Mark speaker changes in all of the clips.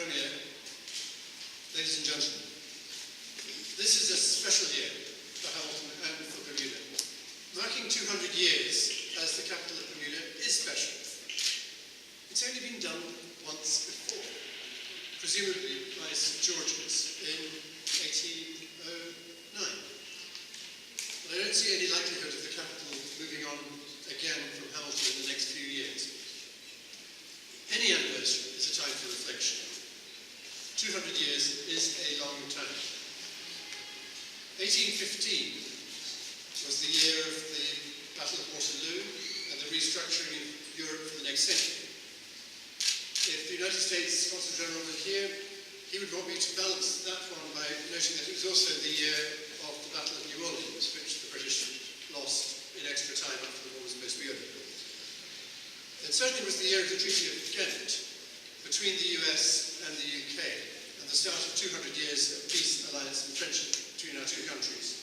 Speaker 1: Premier, ladies and gentlemen, this is a special year for Hamilton and for Bermuda. Marking 200 years as the capital of Bermuda is special. It's only been done once before, presumably by St. George's in 1809. But I don't see any likelihood of the capital moving on again from Hamilton in the next few years. Any anniversary is a time for reflection. 200 years is a long time. 1815 was the year of the Battle of Waterloo and the restructuring of Europe for the next century. If the United States Consul General were here, he would want me to balance that one by noting that it was also the year of the Battle of New Orleans, which the British lost in extra time after the war was supposed to be over. It certainly was the year of the Treaty of Ghent between the US and the UK, and the start of 200 years of peace, alliance and friendship between our two countries,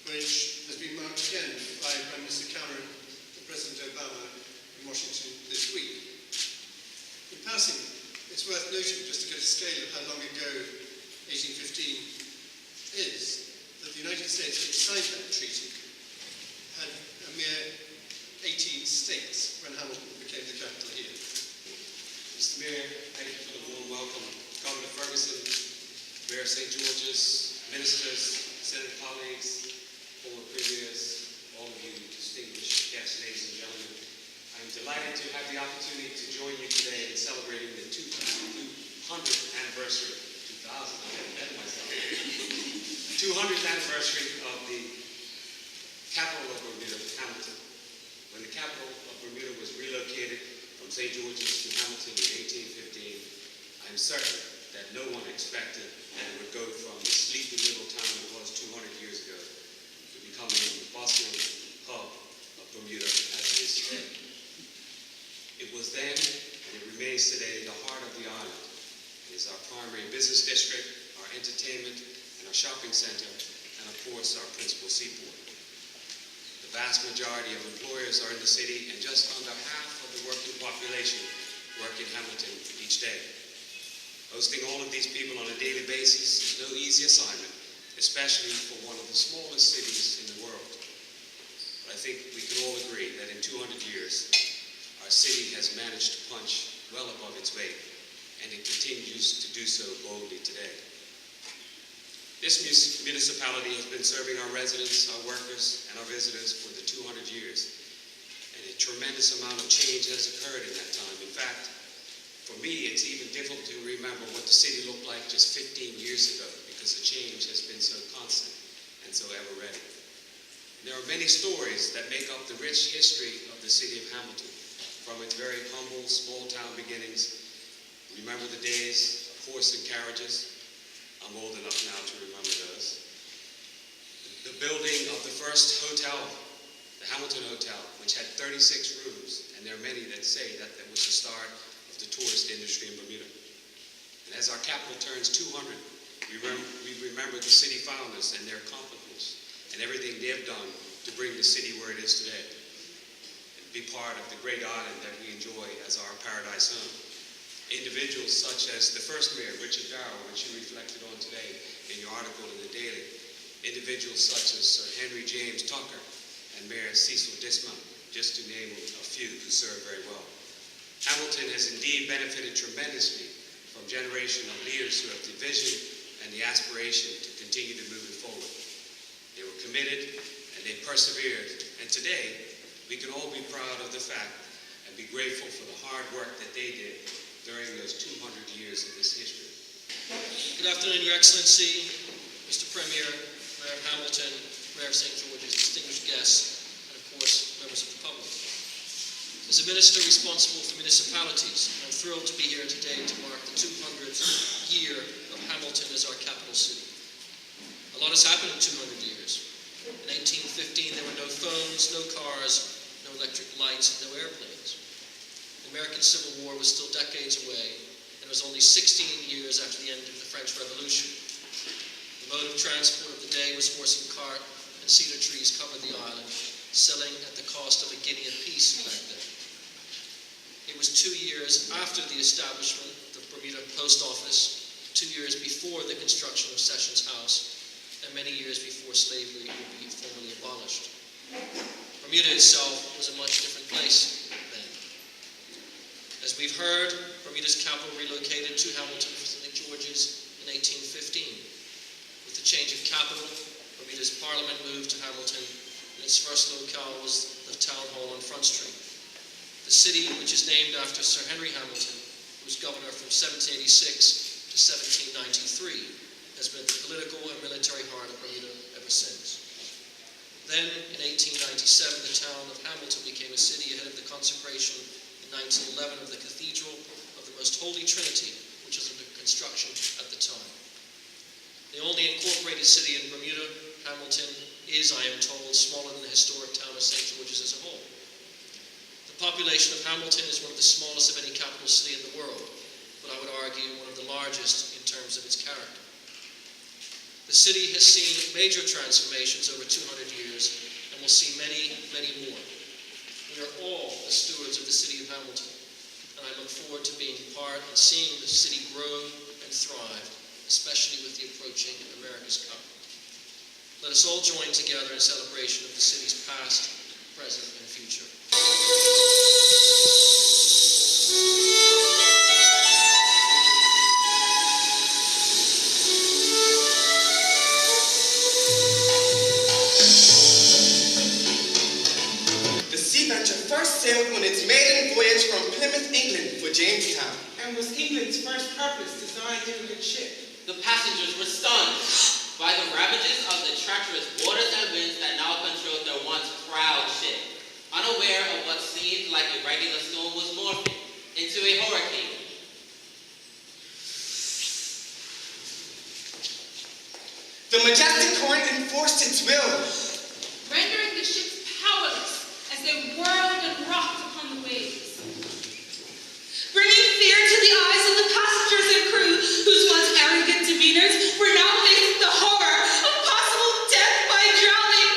Speaker 1: which has been marked again by Prime Minister Cameron and President Obama in Washington this week. In passing, it's worth noting, just to get a scale of how long ago 1815 is, that the United States, which signed that treaty, had a mere 18 states when Hamilton became the capital here.
Speaker 2: Mr. Mayor, thank you for the warm welcome. Governor Ferguson, Mayor of St. George's, ministers, Senate colleagues, former premiers, all of you distinguished guests, ladies and gentlemen. I'm delighted to have the opportunity to join you today in celebrating the 200th anniversary, 200th anniversary of the capital of Bermuda, Hamilton. When the capital of Bermuda was relocated from St. George's to Hamilton in 1815, I'm certain that no one expected that it would go from the sleepy little town it was 200 years ago to becoming the bustling hub of Bermuda as it is today. It was then, and it remains today, the heart of the island. It is our primary business district, our entertainment, and our shopping center, and of course our principal seaport. The vast majority of employers are in the city, and just under half of the working population work in Hamilton each day. Hosting all of these people on a daily basis is no easy assignment, especially for one of the smallest cities in the world. But I think we can all agree that in 200 years, our city has managed to punch well above its weight, and it continues to do so boldly today. This municipality has been serving our residents, our workers, and our visitors for the 200 years, and a tremendous amount of change has occurred in that time. In fact, for me, it's even difficult to remember what the city looked like just 15 years ago, because the change has been so constant and so ever ready. And there are many stories that make up the rich history of the city of Hamilton, from its very humble, small-town beginnings. Remember the days of horse and carriages? I'm old enough now to remember those. The building of the first hotel, the Hamilton Hotel, which had 36 rooms, and there are many that say that that was the start of the tourist industry in Bermuda. And as our capital turns 200, we remember the city founders and their accomplishments and everything they've done to bring the city where it is today, and be part of the great island that we enjoy as our paradise home. Individuals such as the first mayor, Richard Darrow, which you reflected on today in your article in the Daily. Individuals such as Sir Henry James Tucker and Mayor Cecil Dismount, just to name a few who serve very well. Hamilton has indeed benefited tremendously from a generation of leaders who have the vision and the aspiration to continue to move it forward. They were committed and they persevered, and today we can all be proud of the fact and be grateful for the hard work that they did during those 200 years of this history.
Speaker 3: Good afternoon, Your Excellency, Mr. Premier, Mayor of Hamilton, Mayor of St. George's, distinguished guests, and of course, members of the public. As a minister responsible for municipalities, I'm thrilled to be here today to mark the 200th year of Hamilton as our capital city. A lot has happened in 200 years. In 1815, there were no phones, no cars, no electric lights, and no airplanes. The American Civil War was still decades away, and it was only 16 years after the end of the French Revolution. The mode of transport of the day was horse and cart, and cedar trees covered the island, selling at the cost of a guinea apiece back then. It was 2 years after the establishment of Bermuda Post Office, 2 years before the construction of Sessions House, and many years before slavery would be formally abolished. Bermuda itself was a much different place then. As we've heard, Bermuda's capital relocated to Hamilton from St. George's in 1815. With the change of capital, Bermuda's parliament moved to Hamilton, and its first locale was the town hall on Front Street. The city, which is named after Sir Henry Hamilton, who was governor from 1786 to 1793, has been the political and military heart of Bermuda ever since. Then, in 1897, the town of Hamilton became a city ahead of the consecration in 1911 of the Cathedral of the Most Holy Trinity, which was under construction at the time. The only incorporated city in Bermuda, Hamilton, is, I am told, smaller than the historic town of St. George's as a whole. The population of Hamilton is one of the smallest of any capital city in the world, but I would argue one of the largest in terms of its character. The city has seen major transformations over 200 years and will see many, many more. We are all the stewards of the city of Hamilton, and I look forward to being part and seeing the city grow and thrive, especially with the approaching America's Cup. Let us all join together in celebration of the city's past, present, and future.
Speaker 4: The Sea Venture first sailed on its maiden voyage from Plymouth, England for Jamestown.
Speaker 5: And was England's first purpose to design immigrant ship.
Speaker 6: The passengers were stunned by the ravages of the treacherous waters and winds that now controlled their once proud ship. Unaware of what seemed like a regular storm was morphing into a hurricane.
Speaker 4: The majestic current enforced its will,
Speaker 7: rendering the ships powerless as they whirled and rocked upon the waves. Bringing fear to the eyes of the passengers and crew, whose once arrogant demeanors were now facing the horror of possible death by drowning.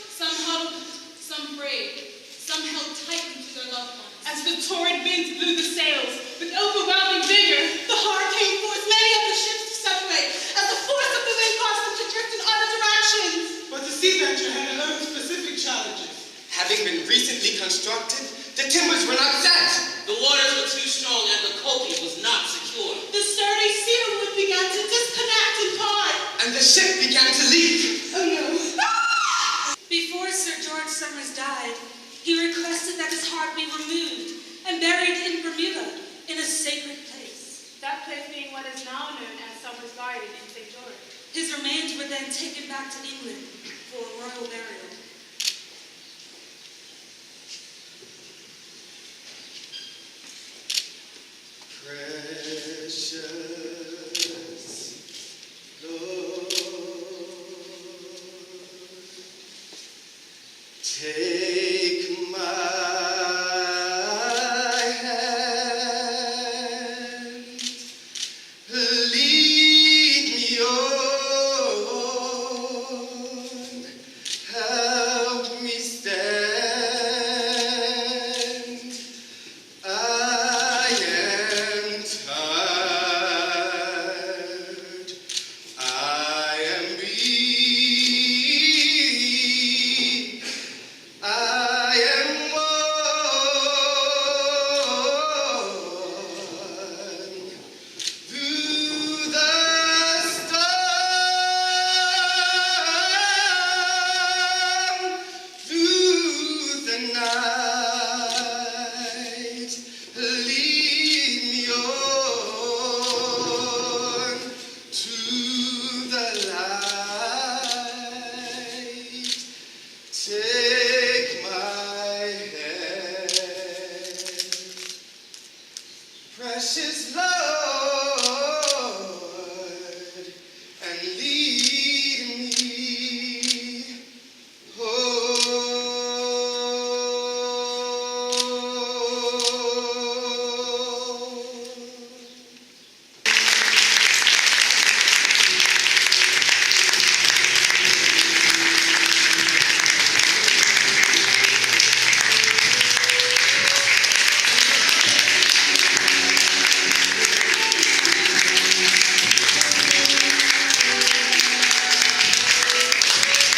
Speaker 7: Some huddled, some prayed, some held tightly to their loved ones. As the torrent winds blew the sails with overwhelming vigor, the hurricane forced many of the ships to separate, as the force of the wind caused them to drift in other directions.
Speaker 5: But the Sea Venture had her own specific challenges.
Speaker 4: having been recently constructed, the timbers were not set.
Speaker 6: The waters were too strong and the coping was not secure.
Speaker 7: The sturdy steelwood began to disconnect and part.
Speaker 4: And the ship began to leak.
Speaker 7: Oh no. Before Sir George Somers died, he requested that his heart be removed and buried in Bermuda in a sacred place.
Speaker 8: That place being what is now known as Somers Garden in St. George.
Speaker 7: His remains were then taken back to England for a royal burial.
Speaker 4: Precious Lord, take my hand,